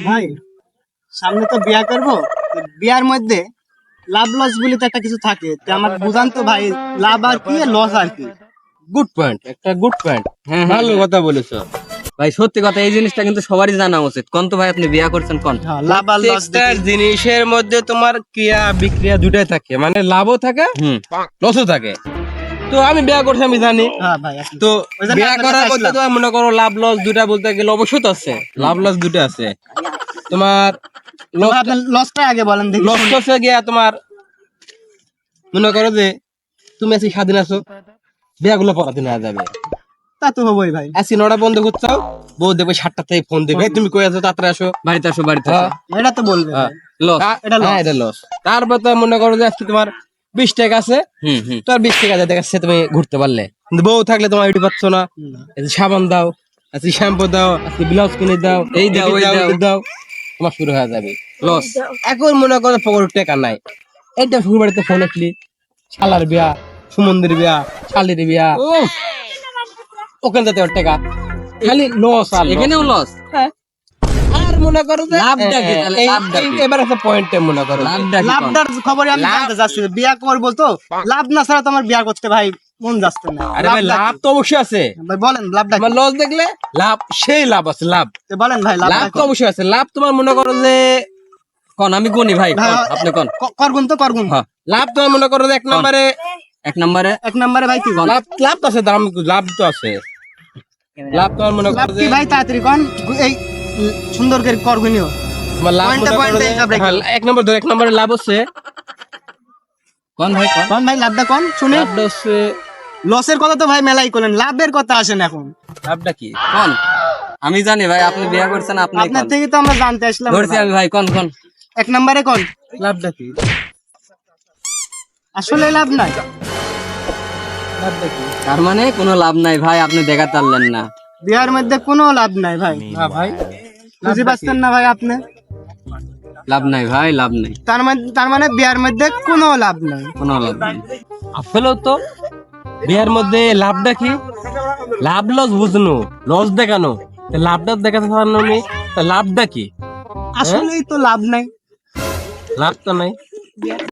ভাই সামনে তো বিয়া করব, তো বিয়ার মধ্যে লাভ লস বলে তো একটা কিছু থাকে, তো আমার বুঝান তো ভাই, লাভ আর কি লস আর কি। গুড পয়েন্ট, একটা গুড পয়েন্ট। হ্যাঁ, ভালো কথা বলেছো ভাই সত্যি কথা, এই জিনিসটা কিন্তু সবারই জানা উচিত। কোন তো ভাই আপনি বিয়া করছেন কোন? হ্যাঁ, লাভ আর লস প্রত্যেকটা জিনিসের মধ্যে তোমার ক্রিয়া বিক্রিয়া দুটাই থাকে, মানে লাভও থাকে হুম, লসও থাকে। তো আমি বিয়া করছি, আমি জানি। হ্যাঁ ভাই আসলে। তো ওই জন্য বিয়া আপনার করার কাছে মধ্যে আসলাম। তোমার মনে করো লাভ লস দুটা বলতে গেলে অবশ্যই তো আছে, লাভ লস দুটো আছে। তোমার ভাই, আপনার লসটা আগে বলেন দেখি। লস হচ্ছে গিয়া তোমার মনে করো যে তুমি আজকে স্বাধীন আছো, বিয়াগুলো পড়াতে নেওয়া যাবে। তা তো হবোই ভাই। আজকে 9টা বন্ধ করছাও, বউ দেখবে 7টা থেকে ফোন দেবে, "এই তুমি কই আছো, তাড়াতাড়ি আসো।" বাড়িতে আসো বাড়িতে আসো। এটা তো বলবে হ্যাঁ। ভাই। লস। এটা loss। হ্যাঁ, এটা লস। তারপর তো মনে করো যে আজকে তোমার 20 টাকা আছে, হুম হুম। তো আর 20 টাকা দিয়ে দেখাচ্ছে তুমি ঘুরতে পারলে, কিন্তু বউ থাকলে তোমার এটি পাচ্ছ না। এই যে সাবান দাও, আজকে শ্যাম্পু দাও, আজকে ব্লাউজ কিনে দাও, এই দাও, এটি ওই দাও। ওটি দাও, তোমার শুরু হয়ে যাবে লস। এখন মনে করো পকেট টাকা নাই, এইটা শুরু বাড়িতে ফোন আসলি, শালার বিয়া, সুমন্দির বিয়া, শালির বিয়া, ওখানে যেতে ওর টাকা খালি লস। আর loss। এখানেও লস। আর মনে করো যে লাভটা কি তাহলে? লাভটা কি? এবার একটা পয়েন্টে মনে করো যে লাভটা কি কোন? লাভটার খবরে আমি জানতে চাচ্ছি, বিয়া করবো তো লাভ না ছাড়া তো আমার বিয়া করতে ভাই মন যাচ্ছে না। আরে ভাই লাভটা লাভ কি? তো অবশ্যই আছে, ভাই বলেন লাভটা কি? তোমার লস দেখলে লাভ, সেই লাভ আছে, লাভ তো বলেন ভাই লাভ লাভটা তো কি? অবশ্যই আছে। লাভ তোমার মনে করো যে কোন আমি কোনি ভাই, কোন আপনি কোন? করগুন তো করগুন। হ্যাঁ, লাভ তোমার মনে করো যে এক নম্বরে এক নম্বরে এক নম্বরে ভাই কি বল? লাভ তো আছে, দাম লাভ তো আছে। লাভ তোমার মনে লাভ করো কি যে ভাই তাড়াতাড়ি কোন, এই সুন্দর করে করগুনিও। তোমার লাভ পয়েন্টে মনে করো পয়েন্টে যে হিসাব রেখো। হ্যাঁ, এক নম্বর ধরো, এক নম্বরে লাভ হচ্ছে, কোন ভাই কোন? কোন ভাই লাভটা কোন শুনি। লাভটা হচ্ছে, লসের কথা তো ভাই মেলাই করলেন, লাভের কথা আসেন এখন। লাভটা কি? কোন? আমি জানি ভাই, আপনি বিয়া করছেন, আপনি আপনার কোন? থেকে তো আমরা জানতে আসলাম। ধরছি আমি ভাই, কোন কোন? এক নম্বরে কোন লাভটা কি? আসলে লাভ নাই। লাভটা কি? তার মানে কোনো লাভ নাই ভাই, আপনি দেখাতে পারলেন না। বিয়ার মধ্যে কোনো লাভ নাই ভাই। না ভাই, বুঝতে পারছেন না ভাই আপনি? লাভ নাই ভাই, লাভ নাই, তার মানে বিয়ার মধ্যে কোনো লাভ নাই। কোনো লাভ নাই। আসলেও তো বিয়ের মধ্যে লাভটা কি, লাভ লস বুঝনো, লস দেখানো, তা লাভটা দেখাতে পারলো নি, তা লাভটা কি? আসলেই তো লাভ নাই। লাভ তো নাই।